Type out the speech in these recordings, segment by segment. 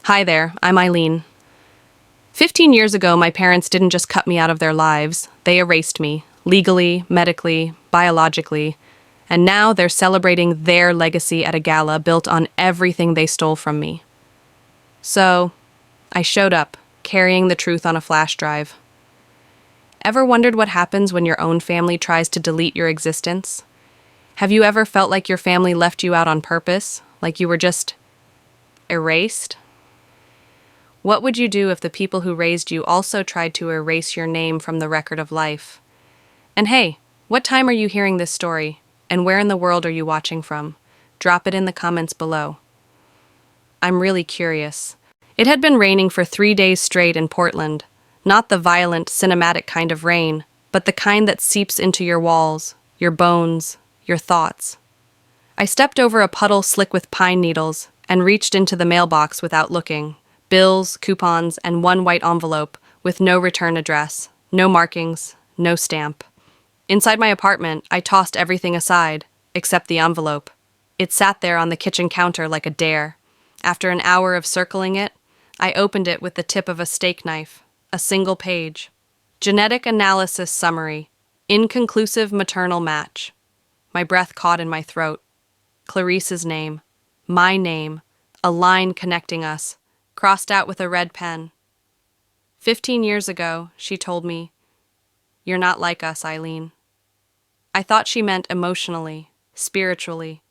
Hi there, I'm Eileen. 15 years ago, my parents didn't just cut me out of their lives, they erased me, legally, medically, biologically, and now they're celebrating their legacy at a gala built on everything they stole from me. So, I showed up, carrying the truth on a flash drive. Ever wondered what happens when your own family tries to delete your existence? Have you ever felt like your family left you out on purpose, like you were just erased? What would you do if the people who raised you also tried to erase your name from the record of life? And hey, what time are you hearing this story? And where in the world are you watching from? Drop it in the comments below. I'm really curious. It had been raining for 3 days straight in Portland. Not the violent, cinematic kind of rain, but the kind that seeps into your walls, your bones, your thoughts. I stepped over a puddle slick with pine needles and reached into the mailbox without looking. Bills, coupons, and one white envelope with no return address, no markings, no stamp. Inside my apartment, I tossed everything aside, except the envelope. It sat there on the kitchen counter like a dare. After an hour of circling it, I opened it with the tip of a steak knife, a single page. Genetic analysis summary. Inconclusive maternal match. My breath caught in my throat. Clarice's name. My name. A line connecting us. Crossed out with a red pen. 15 years ago, she told me, "You're not like us, Eileen." I thought she meant emotionally, spiritually.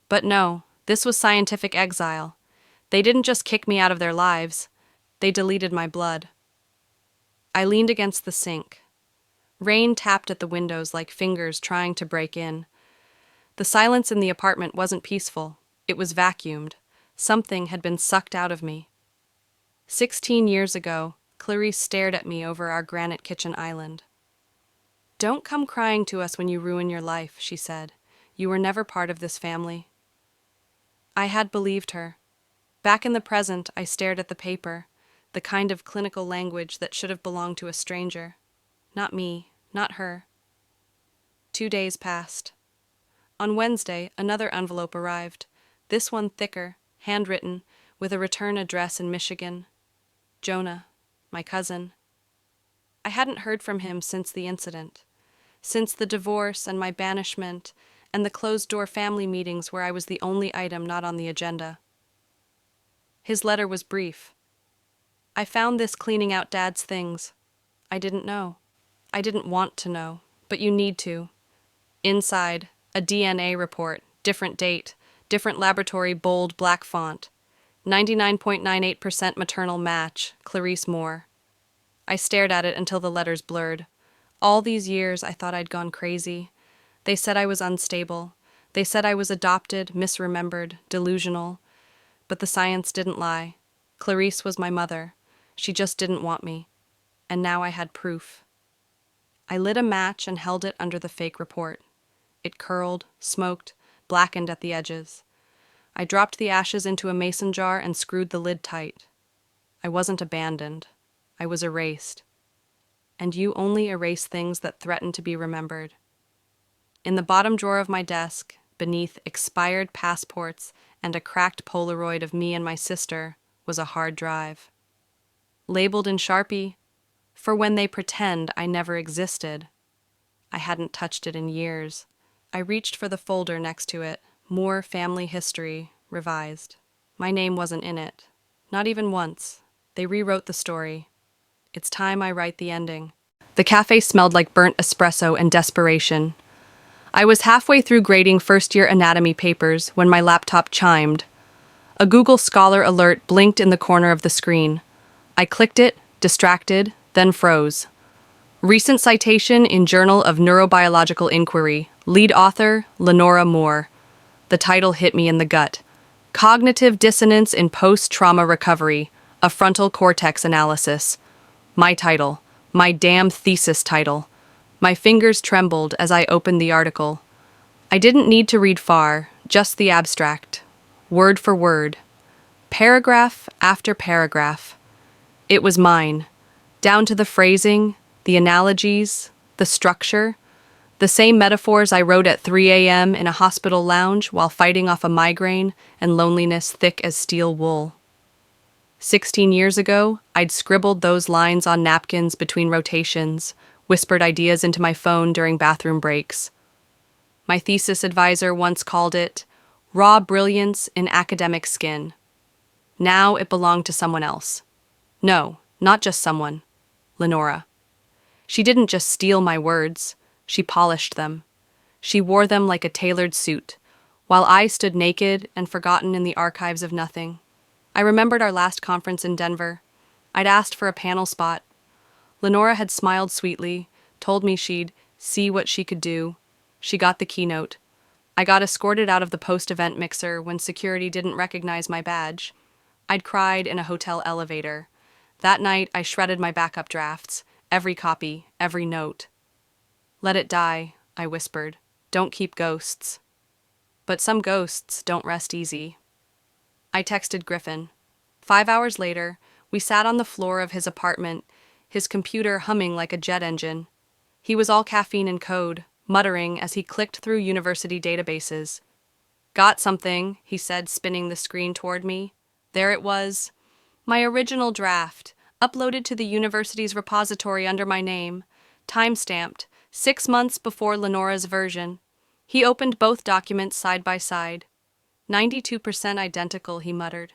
But no, this was scientific exile. They didn't just kick me out of their lives, they deleted my blood. I leaned against the sink. Rain tapped at the windows like fingers trying to break in. The silence in the apartment wasn't peaceful, it was vacuumed. Something had been sucked out of me. 16 years ago, Clarice stared at me over our granite kitchen island. "Don't come crying to us when you ruin your life," she said. "You were never part of this family." I had believed her. Back in the present, I stared at the paper, the kind of clinical language that should have belonged to a stranger. Not me, not her. 2 days passed. On Wednesday, another envelope arrived, this one thicker, handwritten, with a return address in Michigan. Jonah, my cousin. I hadn't heard from him since the incident, since the divorce and my banishment and the closed-door family meetings where I was the only item not on the agenda. His letter was brief. "I found this cleaning out Dad's things. I didn't know. I didn't want to know, but you need to." Inside, a DNA report, different date, different laboratory, bold black font. 99.98% maternal match, Clarice Moore. I stared at it until the letters blurred. All these years I thought I'd gone crazy. They said I was unstable. They said I was adopted, misremembered, delusional. But the science didn't lie. Clarice was my mother. She just didn't want me. And now I had proof. I lit a match and held it under the fake report. It curled, smoked, blackened at the edges. I dropped the ashes into a mason jar and screwed the lid tight. I wasn't abandoned. I was erased. And you only erase things that threaten to be remembered. In the bottom drawer of my desk, beneath expired passports and a cracked Polaroid of me and my sister, was a hard drive. Labeled in Sharpie, "For when they pretend I never existed." I hadn't touched it in years. I reached for the folder next to it, More Family History, Revised. My name wasn't in it. Not even once. They rewrote the story. It's time I write the ending. The cafe smelled like burnt espresso and desperation. I was halfway through grading first-year anatomy papers when my laptop chimed. A Google Scholar alert blinked in the corner of the screen. I clicked it, distracted, then froze. Recent citation in Journal of Neurobiological Inquiry. Lead author, Lenora Moore. The title hit me in the gut. Cognitive Dissonance in Post-Trauma Recovery, a Frontal Cortex Analysis. My title. My damn thesis title. My fingers trembled as I opened the article. I didn't need to read far, just the abstract. Word for word. Paragraph after paragraph. It was mine. Down to the phrasing, the analogies, the structure. The same metaphors I wrote at 3 a.m. in a hospital lounge while fighting off a migraine and loneliness thick as steel wool. 16 years ago, I'd scribbled those lines on napkins between rotations, whispered ideas into my phone during bathroom breaks. My thesis advisor once called it raw brilliance in academic skin. Now it belonged to someone else. No, not just someone. Lenora. She didn't just steal my words, she polished them. She wore them like a tailored suit, while I stood naked and forgotten in the archives of nothing. I remembered our last conference in Denver. I'd asked for a panel spot. Lenora had smiled sweetly, told me she'd see what she could do. She got the keynote. I got escorted out of the post-event mixer when security didn't recognize my badge. I'd cried in a hotel elevator. That night, I shredded my backup drafts, every copy, every note. Let it die, I whispered. Don't keep ghosts. But some ghosts don't rest easy. I texted Griffin. 5 hours later, we sat on the floor of his apartment, his computer humming like a jet engine. He was all caffeine and code, muttering as he clicked through university databases. Got something, he said, spinning the screen toward me. There it was. My original draft, uploaded to the university's repository under my name, time-stamped, 6 months before Lenora's version. He opened both documents side by side. 92% identical, he muttered.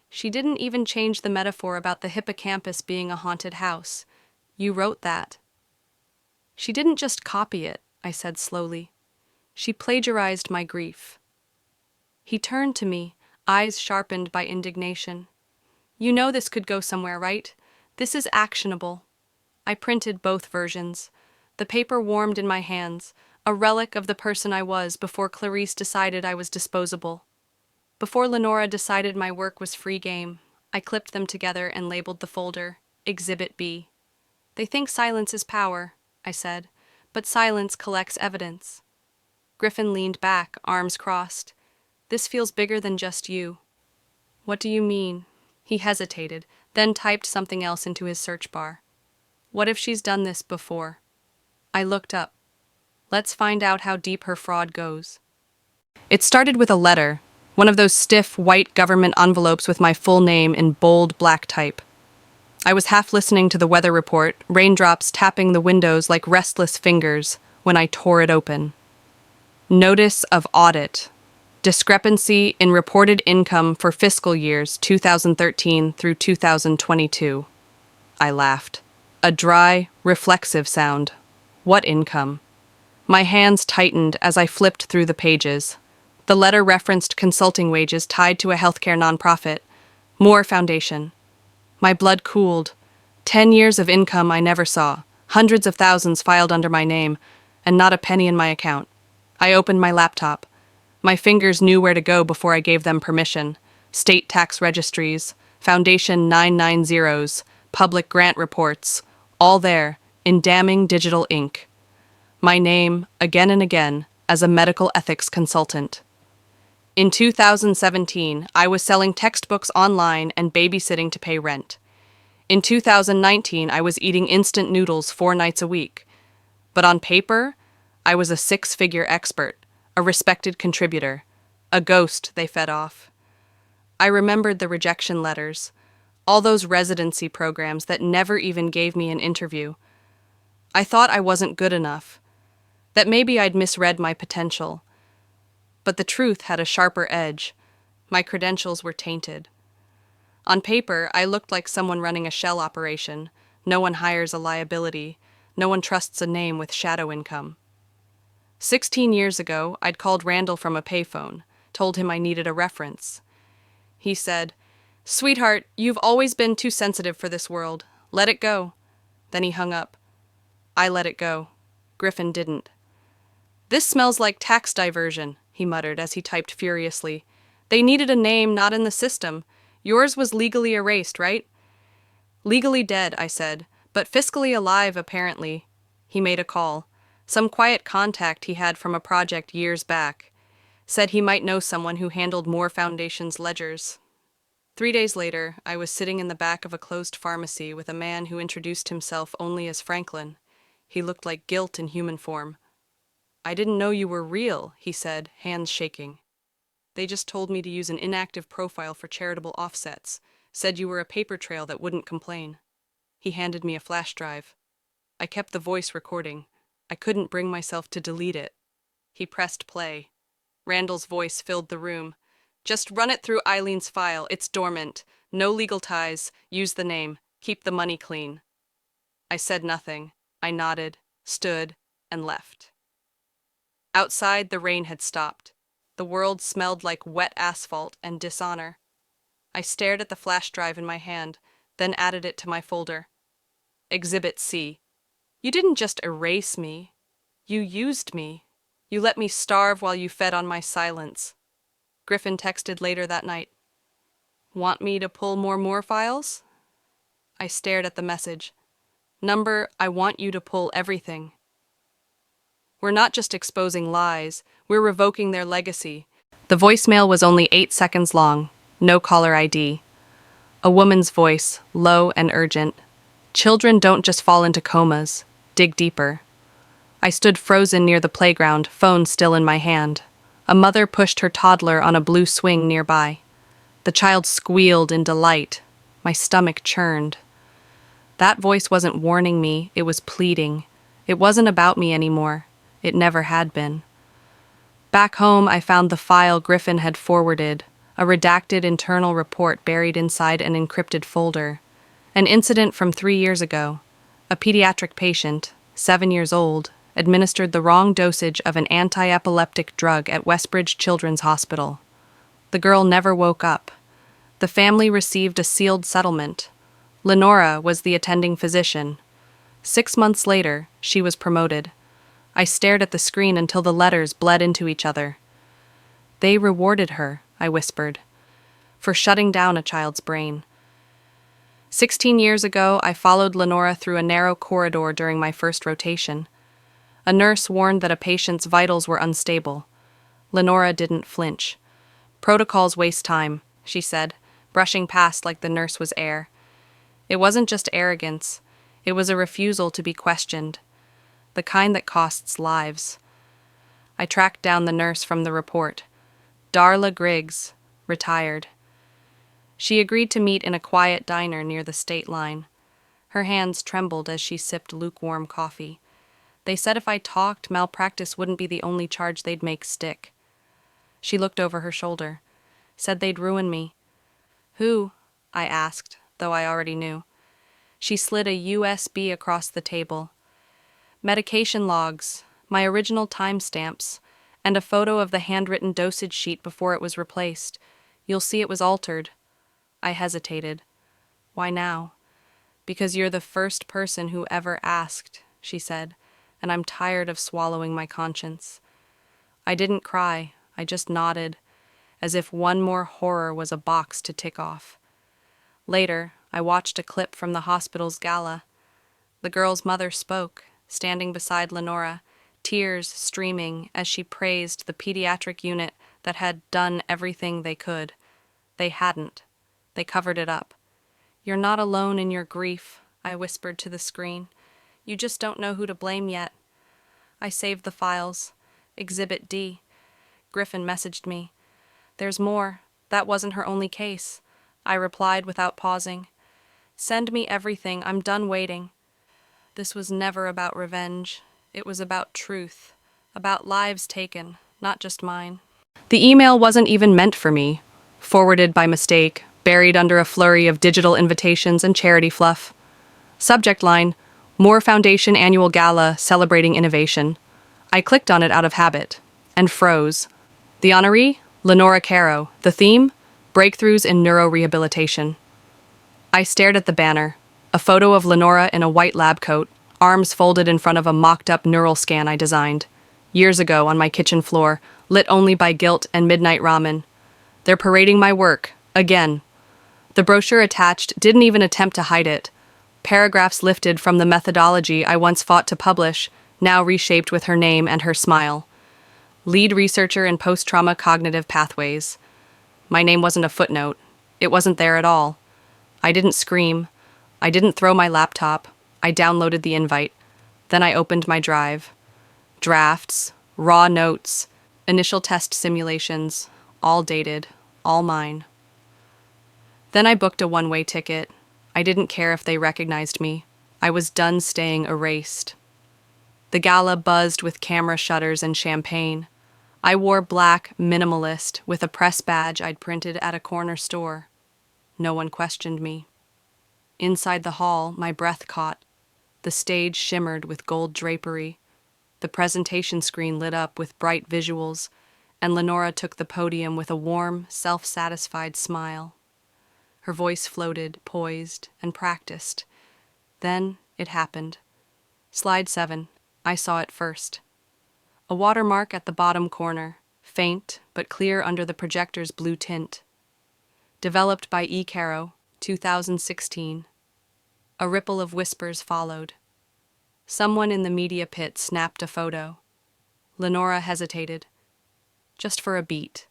She didn't even change the metaphor about the hippocampus being a haunted house. You wrote that. She didn't just copy it, I said slowly. She plagiarized my grief. He turned to me, eyes sharpened by indignation. You know this could go somewhere, right? This is actionable. I printed both versions. The paper warmed in my hands, a relic of the person I was before Clarice decided I was disposable. Before Lenora decided my work was free game, I clipped them together and labeled the folder Exhibit B. They think silence is power, I said, but silence collects evidence. Griffin leaned back, arms crossed. This feels bigger than just you. What do you mean? He hesitated, then typed something else into his search bar. What if she's done this before? I looked up. Let's find out how deep her fraud goes. It started with a letter, one of those stiff, white government envelopes with my full name in bold black type. I was half listening to the weather report, raindrops tapping the windows like restless fingers, when I tore it open. Notice of audit. Discrepancy in reported income for fiscal years 2013 through 2022. I laughed. A dry, reflexive sound. What income? My hands tightened as I flipped through the pages. The letter referenced consulting wages tied to a healthcare nonprofit, Moore Foundation. My blood cooled. 10 years of income I never saw, hundreds of thousands filed under my name, and not a penny in my account. I opened my laptop. My fingers knew where to go before I gave them permission. State tax registries, Foundation 990s, public grant reports, all there, in damning digital ink. My name, again and again, as a medical ethics consultant. In 2017, I was selling textbooks online and babysitting to pay rent. In 2019, I was eating instant noodles 4 nights a week. But on paper, I was a 6-figure expert, a respected contributor, a ghost they fed off. I remembered the rejection letters, all those residency programs that never even gave me an interview. I thought I wasn't good enough, that maybe I'd misread my potential. But the truth had a sharper edge. My credentials were tainted. On paper, I looked like someone running a shell operation. No one hires a liability. No one trusts a name with shadow income. 16 years ago, I'd called Randall from a payphone, told him I needed a reference. He said, "Sweetheart, you've always been too sensitive for this world. Let it go." Then he hung up. I let it go. Griffin didn't. "This smells like tax diversion," he muttered as he typed furiously. "They needed a name not in the system. Yours was legally erased, right?" "Legally dead," I said, "but fiscally alive, apparently." He made a call. Some quiet contact he had from a project years back. Said he might know someone who handled Moore Foundation's ledgers. 3 days later, I was sitting in the back of a closed pharmacy with a man who introduced himself only as Franklin. He looked like guilt in human form. "I didn't know you were real," he said, hands shaking. "They just told me to use an inactive profile for charitable offsets. Said you were a paper trail that wouldn't complain. He handed me a flash drive. I kept the voice recording. I couldn't bring myself to delete it. He pressed play. Randall's voice filled the room. Just run it through Eileen's file. It's dormant. No legal ties. Use the name. Keep the money clean. I said nothing. I nodded, stood, and left. Outside, the rain had stopped. The world smelled like wet asphalt and dishonor. I stared at the flash drive in my hand, then added it to my folder. Exhibit C. You didn't just erase me. You used me. You let me starve while you fed on my silence. Griffin texted later that night. Want me to pull more files? I stared at the message. Number, I want you to pull everything. We're not just exposing lies, we're revoking their legacy. The voicemail was only 8 seconds long, no caller ID. A woman's voice, low and urgent. Children don't just fall into comas. Dig deeper. I stood frozen near the playground, phone still in my hand. A mother pushed her toddler on a blue swing nearby. The child squealed in delight. My stomach churned. That voice wasn't warning me, it was pleading. It wasn't about me anymore. It never had been. Back home, I found the file Griffin had forwarded, a redacted internal report buried inside an encrypted folder. An incident from 3 years ago. A pediatric patient, 7 years old, administered the wrong dosage of an anti-epileptic drug at Westbridge Children's Hospital. The girl never woke up. The family received a sealed settlement. Lenora was the attending physician. 6 months later, she was promoted. I stared at the screen until the letters bled into each other. They rewarded her, I whispered, for shutting down a child's brain. 16 years ago, I followed Lenora through a narrow corridor during my first rotation. A nurse warned that a patient's vitals were unstable. Lenora didn't flinch. Protocols waste time, she said, brushing past like the nurse was air. It wasn't just arrogance. It was a refusal to be questioned. The kind that costs lives. I tracked down the nurse from the report. Darla Griggs, retired. She agreed to meet in a quiet diner near the state line. Her hands trembled as she sipped lukewarm coffee. They said if I talked, malpractice wouldn't be the only charge they'd make stick. She looked over her shoulder. Said they'd ruin me. Who? I asked, though I already knew. She slid a USB across the table. Medication logs, my original timestamps, and a photo of the handwritten dosage sheet before it was replaced. You'll see it was altered. I hesitated. Why now? Because you're the first person who ever asked, she said, and I'm tired of swallowing my conscience. I didn't cry, I just nodded, as if one more horror was a box to tick off. Later, I watched a clip from the hospital's gala. The girl's mother spoke, standing beside Lenora, tears streaming as she praised the pediatric unit that had done everything they could. They hadn't. They covered it up. You're not alone in your grief, I whispered to the screen. You just don't know who to blame yet. I saved the files. Exhibit D. Griffin messaged me. There's more. That wasn't her only case. I replied without pausing. Send me everything. I'm done waiting. This was never about revenge. It was about truth. About lives taken, not just mine. The email wasn't even meant for me. Forwarded by mistake, buried under a flurry of digital invitations and charity fluff. Subject line, Moore Foundation Annual Gala Celebrating Innovation. I clicked on it out of habit, and froze. The honoree, Lenora Caro. The theme, Breakthroughs in Neurorehabilitation. I stared at the banner, a photo of Lenora in a white lab coat, arms folded in front of a mocked-up neural scan I designed. Years ago on my kitchen floor, lit only by guilt and midnight ramen. They're parading my work, again. The brochure attached didn't even attempt to hide it. Paragraphs lifted from the methodology I once fought to publish, now reshaped with her name and her smile. Lead researcher in post-trauma cognitive pathways. My name wasn't a footnote. It wasn't there at all. I didn't scream. I didn't throw my laptop. I downloaded the invite. Then I opened my drive. Drafts, raw notes, initial test simulations, all dated, all mine. Then I booked a one-way ticket. I didn't care if they recognized me. I was done staying erased. The gala buzzed with camera shutters and champagne. I wore black minimalist with a press badge I'd printed at a corner store. No one questioned me. Inside the hall, my breath caught. The stage shimmered with gold drapery. The presentation screen lit up with bright visuals, and Lenora took the podium with a warm, self-satisfied smile. Her voice floated, poised, and practiced. Then it happened. Slide 7. I saw it first. A watermark at the bottom corner, faint but clear under the projector's blue tint. Developed by E. Caro, 2016. A ripple of whispers followed. Someone in the media pit snapped a photo. Lenora hesitated. Just for a beat.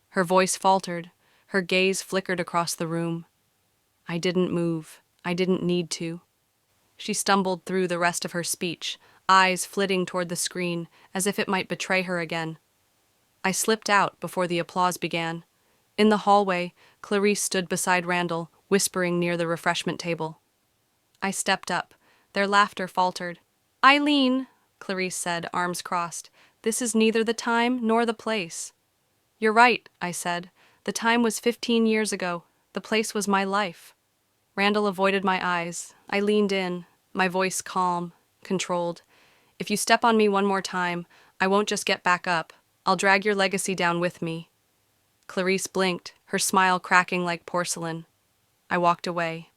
Her voice faltered. Her gaze flickered across the room. I didn't move. I didn't need to. She stumbled through the rest of her speech, eyes flitting toward the screen as if it might betray her again. I slipped out before the applause began. In the hallway, Clarice stood beside Randall, whispering near the refreshment table. I stepped up. Their laughter faltered. "Eileen," Clarice said, arms crossed, "this is neither the time nor the place." "You're right," I said. "The time was 15 years ago. The place was my life." Randall avoided my eyes. I leaned in, my voice calm, controlled. "If you step on me one more time, I won't just get back up. I'll drag your legacy down with me." Clarice blinked, her smile cracking like porcelain. I walked away.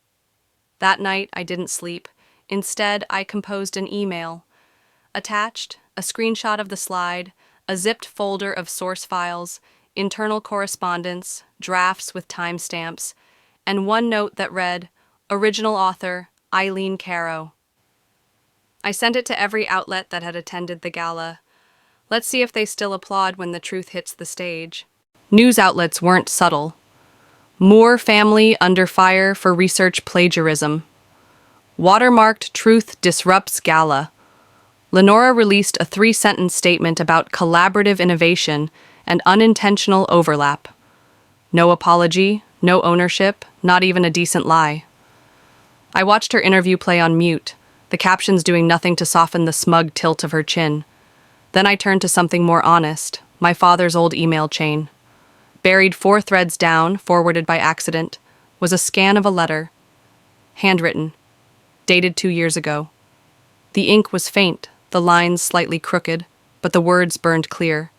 That night, I didn't sleep. Instead, I composed an email. Attached, a screenshot of the slide, a zipped folder of source files, internal correspondence, drafts with timestamps, and one note that read, "Original author, Eileen Caro." I sent it to every outlet that had attended the gala. Let's see if they still applaud when the truth hits the stage. News outlets weren't subtle. Moore family under fire for research plagiarism. Watermarked truth disrupts gala. Lenora released a 3-sentence statement about collaborative innovation and unintentional overlap. No apology, no ownership, not even a decent lie. I watched her interview play on mute, the captions doing nothing to soften the smug tilt of her chin. Then I turned to something more honest, my father's old email chain. Buried 4 threads down, forwarded by accident, was a scan of a letter. Handwritten. Dated 2 years ago. The ink was faint, the lines slightly crooked, but the words burned clear.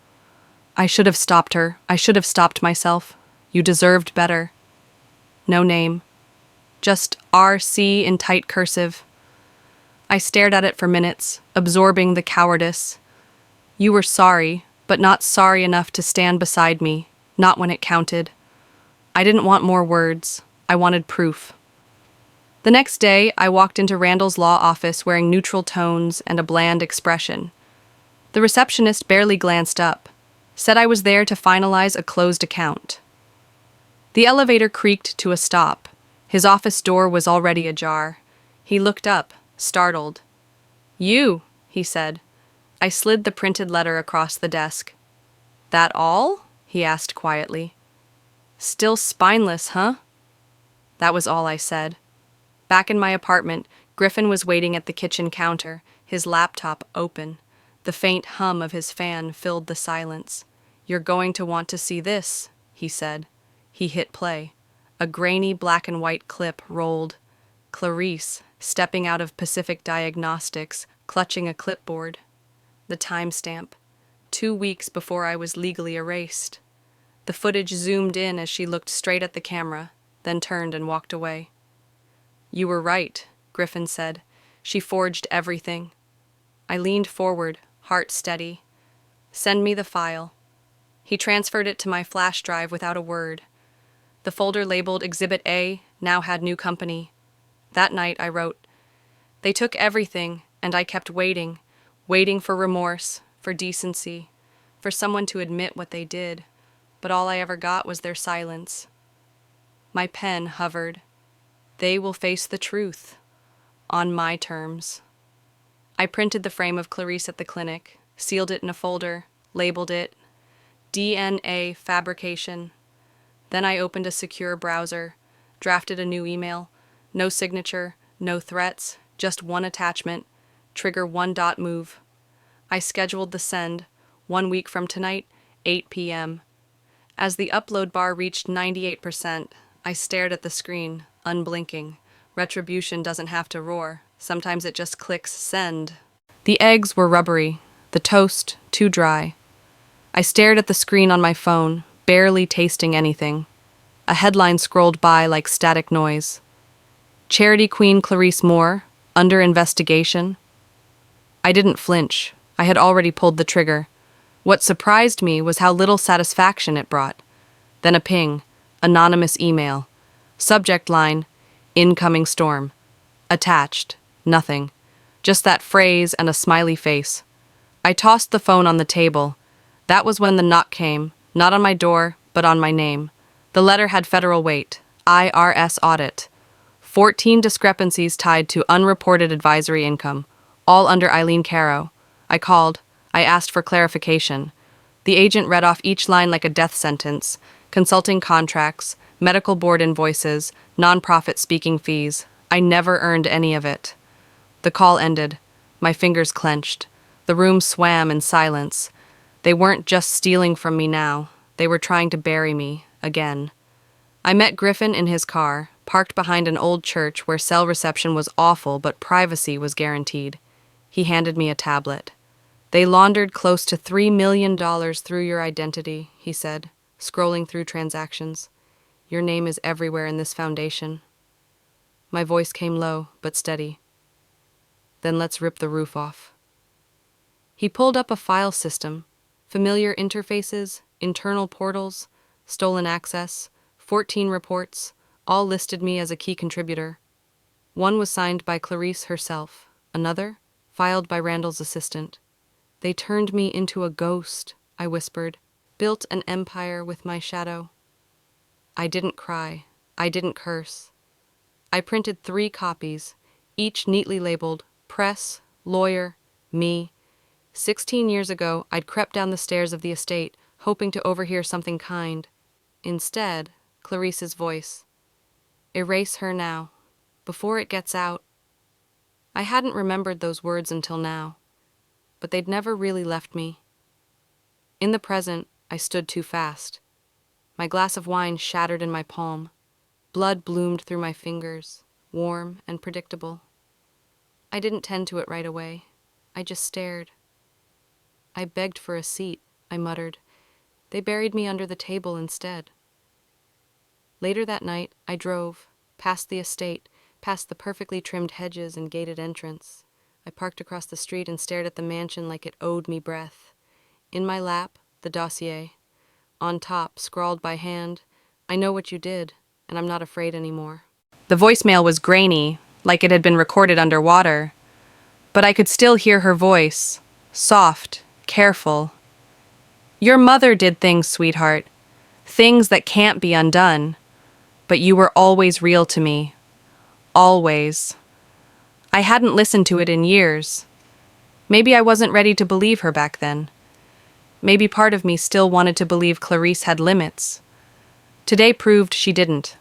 "I should have stopped her. I should have stopped myself. You deserved better." No name. Just RC in tight cursive. I stared at it for minutes, absorbing the cowardice. You were sorry, but not sorry enough to stand beside me, not when it counted. I didn't want more words. I wanted proof. The next day, I walked into Randall's law office wearing neutral tones and a bland expression. The receptionist barely glanced up, said I was there to finalize a closed account. The elevator creaked to a stop. His office door was already ajar. He looked up, startled. "You," he said. I slid the printed letter across the desk. "That all?" he asked quietly. "Still spineless, huh?" That was all I said. Back in my apartment, Griffin was waiting at the kitchen counter, his laptop open. The faint hum of his fan filled the silence. "You're going to want to see this," he said. He hit play. A grainy black and white clip rolled. Clarice, stepping out of Pacific Diagnostics, clutching a clipboard. The timestamp. 2 weeks before I was legally erased. The footage zoomed in as she looked straight at the camera, then turned and walked away. "You were right," Griffin said. "She forged everything." I leaned forward, heart steady. "Send me the file." He transferred it to my flash drive without a word. The folder labeled Exhibit A now had new company. That night I wrote, "They took everything, and I kept waiting, waiting for remorse, for decency, for someone to admit what they did, but all I ever got was their silence." My pen hovered. They will face the truth. On my terms. I printed the frame of Clarice at the clinic, sealed it in a folder, labeled it DNA fabrication. Then I opened a secure browser, drafted a new email. No signature, no threats, just one attachment. Trigger 1. Move. I scheduled the send, 1 week from tonight, 8 p.m. As the upload bar reached 98%, I stared at the screen, unblinking. Retribution doesn't have to roar. Sometimes it just clicks send. The eggs were rubbery, the toast too dry. I stared at the screen on my phone, barely tasting anything. A headline scrolled by like static noise. Charity Queen Clarice Moore, under investigation. I didn't flinch. I had already pulled the trigger. What surprised me was how little satisfaction it brought. Then a ping, anonymous email. Subject line, incoming storm. Attached, nothing. Just that phrase and a smiley face. I tossed the phone on the table. That was when the knock came, not on my door, but on my name. The letter had federal weight, IRS audit. 14 discrepancies tied to unreported advisory income, all under Eileen Caro. I called. I asked for clarification. The agent read off each line like a death sentence: consulting contracts, medical board invoices, nonprofit speaking fees. I never earned any of it. The call ended. My fingers clenched. The room swam in silence. They weren't just stealing from me now. They were trying to bury me, again. I met Griffin in his car, parked behind an old church where cell reception was awful but privacy was guaranteed. He handed me a tablet. They laundered close to $3 million through your identity, he said, scrolling through transactions. Your name is everywhere in this foundation. My voice came low, but steady. Then let's rip the roof off. He pulled up a file system, familiar interfaces, internal portals, stolen access, 14 reports, all listed me as a key contributor. One was signed by Clarice herself, another, filed by Randall's assistant. They turned me into a ghost, I whispered, built an empire with my shadow. I didn't cry. I didn't curse. I printed 3 copies, each neatly labeled press, lawyer, me. 16 years ago, I'd crept down the stairs of the estate, hoping to overhear something kind. Instead, Clarice's voice. Erase her now, before it gets out. I hadn't remembered those words until now, but they'd never really left me. In the present, I stood too fast. My glass of wine shattered in my palm. Blood bloomed through my fingers, warm and predictable. I didn't tend to it right away. I just stared. I begged for a seat, I muttered. They buried me under the table instead. Later that night, I drove, past the estate, past the perfectly trimmed hedges and gated entrance. I parked across the street and stared at the mansion like it owed me breath. In my lap, the dossier. On top, scrawled by hand, I know what you did, and I'm not afraid anymore. The voicemail was grainy, like it had been recorded underwater. But I could still hear her voice, soft, careful. Your mother did things, sweetheart. Things that can't be undone. But you were always real to me. Always. I hadn't listened to it in years. Maybe I wasn't ready to believe her back then. Maybe part of me still wanted to believe Clarice had limits. Today proved she didn't.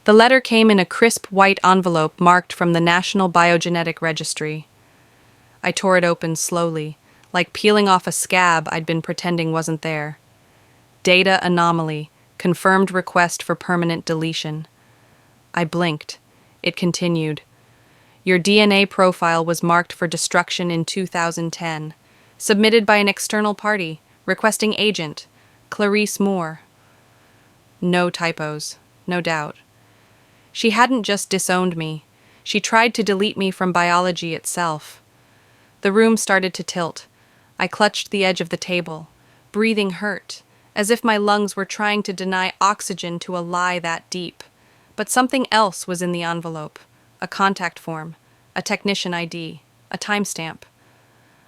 The letter came in a crisp white envelope marked from the National Biogenetic Registry. I tore it open slowly, like peeling off a scab I'd been pretending wasn't there. Data anomaly, confirmed request for permanent deletion. I blinked. It continued. Your DNA profile was marked for destruction in 2010. Submitted by an external party, requesting agent, Clarice Moore. No typos, no doubt. She hadn't just disowned me. She tried to delete me from biology itself. The room started to tilt. I clutched the edge of the table. Breathing hurt, as if my lungs were trying to deny oxygen to a lie that deep. But something else was in the envelope. A contact form, a technician ID, a timestamp.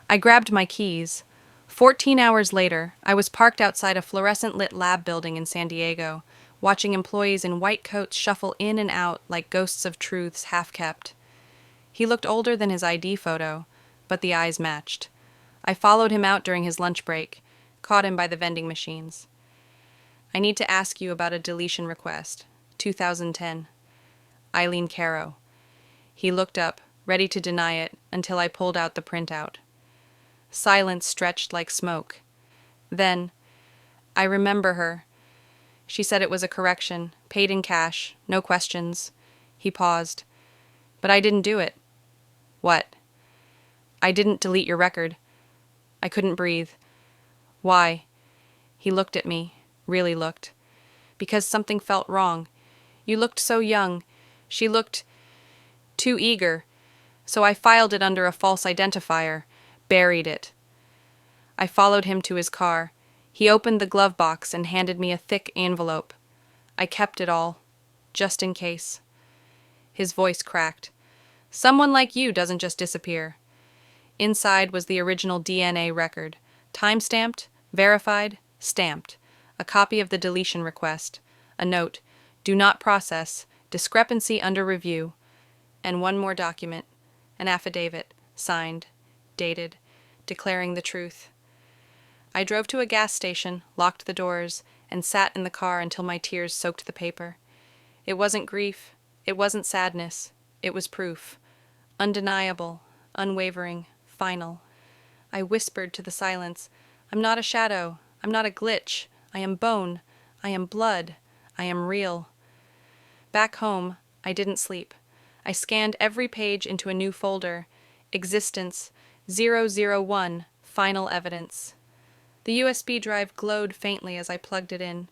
I grabbed my keys. 14 hours later, I was parked outside a fluorescent-lit lab building in San Diego, watching employees in white coats shuffle in and out like ghosts of truths half-kept. He looked older than his ID photo, but the eyes matched. I followed him out during his lunch break, caught him by the vending machines. I need to ask you about a deletion request. 2010. Eileen Caro. He looked up, ready to deny it, until I pulled out the printout. Silence stretched like smoke. Then, I remember her. She said it was a correction, paid in cash, no questions. He paused. But I didn't do it. What? I didn't delete your record. I couldn't breathe. Why? He looked at me, really looked. Because something felt wrong. You looked so young. She looked too eager. So I filed it under a false identifier, buried it. I followed him to his car. He opened the glove box and handed me a thick envelope. I kept it all, just in case. His voice cracked. Someone like you doesn't just disappear. Inside was the original DNA record, time-stamped, verified, stamped, a copy of the deletion request, a note, do not process, discrepancy under review, and one more document, an affidavit, signed, dated, declaring the truth. I drove to a gas station, locked the doors, and sat in the car until my tears soaked the paper. It wasn't grief, it wasn't sadness, it was proof. Undeniable, unwavering, final. I whispered to the silence, I'm not a shadow, I'm not a glitch, I am bone, I am blood, I am real. Back home, I didn't sleep. I scanned every page into a new folder. Existence, 001, final evidence. The USB drive glowed faintly as I plugged it in.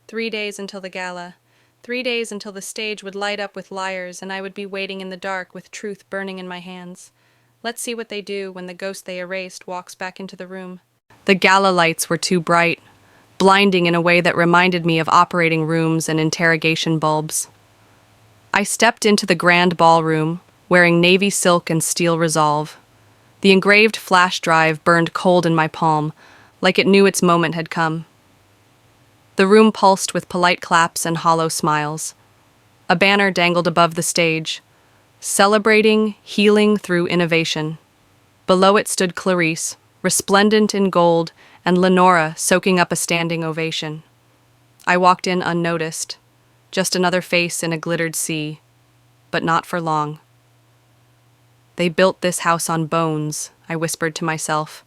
3 days until the gala. 3 days until the stage would light up with liars and I would be waiting in the dark with truth burning in my hands. Let's see what they do when the ghost they erased walks back into the room. The gala lights were too bright, blinding in a way that reminded me of operating rooms and interrogation bulbs. I stepped into the grand ballroom, wearing navy silk and steel resolve. The engraved flash drive burned cold in my palm, like it knew its moment had come. The room pulsed with polite claps and hollow smiles. A banner dangled above the stage, celebrating healing through innovation. Below it stood Clarice, resplendent in gold, and Lenora soaking up a standing ovation. I walked in unnoticed, just another face in a glittered sea, but not for long. They built this house on bones, I whispered to myself.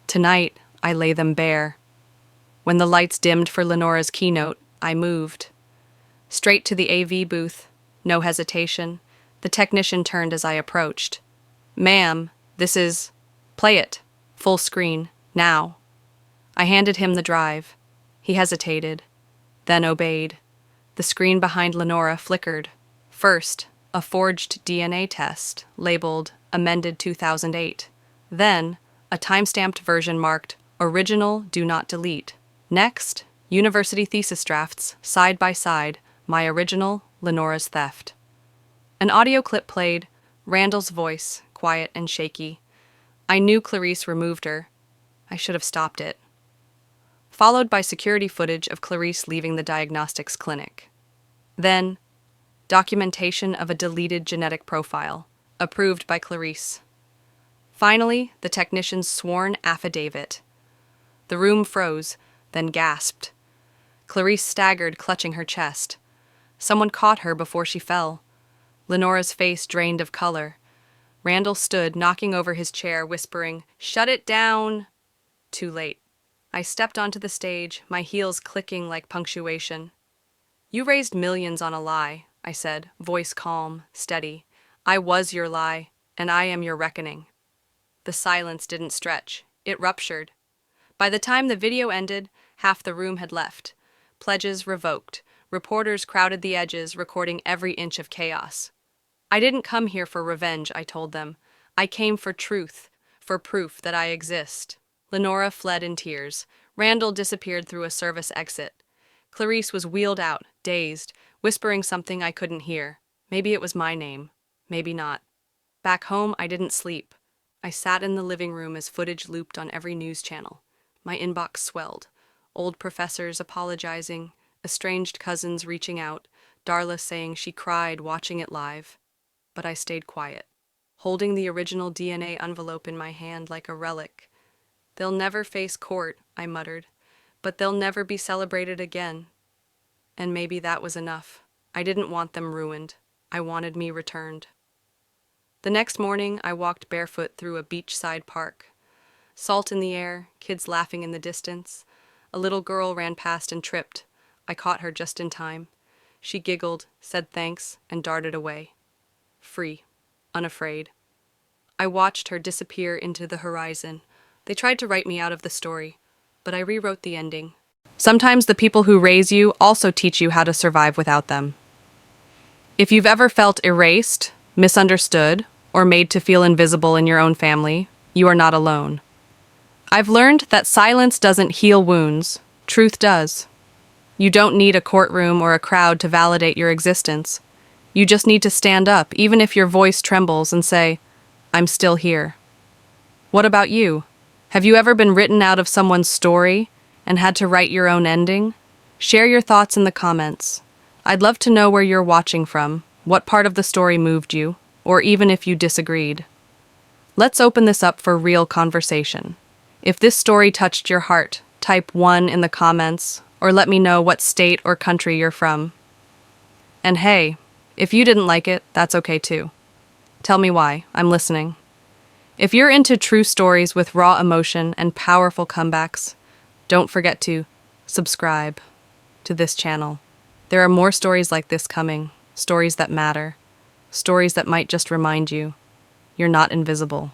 Tonight, I lay them bare. When the lights dimmed for Lenora's keynote, I moved. Straight to the AV booth, no hesitation. The technician turned as I approached. Ma'am, this is... Play it. Full screen. Now. I handed him the drive. He hesitated, then obeyed. The screen behind Lenora flickered. First, a forged DNA test, labeled Amended 2008. Then, a time-stamped version marked Original Do Not Delete. Next, university thesis drafts, side by side, my original, Lenora's theft. An audio clip played, Randall's voice, quiet and shaky. I knew Clarice removed her. I should have stopped it. Followed by security footage of Clarice leaving the diagnostics clinic. Then, documentation of a deleted genetic profile, approved by Clarice. Finally, the technician's sworn affidavit. The room froze, then gasped. Clarice staggered, clutching her chest. Someone caught her before she fell. Lenora's face drained of color. Randall stood, knocking over his chair, whispering, "Shut it down!" Too late. I stepped onto the stage, my heels clicking like punctuation. You raised millions on a lie, I said, voice calm, steady. I was your lie, and I am your reckoning. The silence didn't stretch. It ruptured. By the time the video ended, half the room had left. Pledges revoked. Reporters crowded the edges, recording every inch of chaos. I didn't come here for revenge, I told them. I came for truth, for proof that I exist. Lenora fled in tears. Randall disappeared through a service exit. Clarice was wheeled out, dazed, whispering something I couldn't hear. Maybe it was my name. Maybe not. Back home, I didn't sleep. I sat in the living room as footage looped on every news channel. My inbox swelled. Old professors apologizing, estranged cousins reaching out, Darla saying she cried watching it live. But I stayed quiet, holding the original DNA envelope in my hand like a relic. They'll never face court, I muttered, but they'll never be celebrated again. And maybe that was enough. I didn't want them ruined. I wanted me returned. The next morning, I walked barefoot through a beachside park. Salt in the air, kids laughing in the distance. A little girl ran past and tripped. I caught her just in time. She giggled, said thanks, and darted away. Free, unafraid. I watched her disappear into the horizon. They tried to write me out of the story, but I rewrote the ending. Sometimes the people who raise you also teach you how to survive without them. If you've ever felt erased, misunderstood, or made to feel invisible in your own family, you are not alone. I've learned that silence doesn't heal wounds, truth does. You don't need a courtroom or a crowd to validate your existence. You just need to stand up, even if your voice trembles, and say, I'm still here. What about you? Have you ever been written out of someone's story and had to write your own ending? Share your thoughts in the comments. I'd love to know where you're watching from, what part of the story moved you, or even if you disagreed. Let's open this up for real conversation. If this story touched your heart, type 1 in the comments, or let me know what state or country you're from. And hey, if you didn't like it, that's okay too. Tell me why. I'm listening. If you're into true stories with raw emotion and powerful comebacks, don't forget to subscribe to this channel. There are more stories like this coming, stories that matter, stories that might just remind you you're not invisible.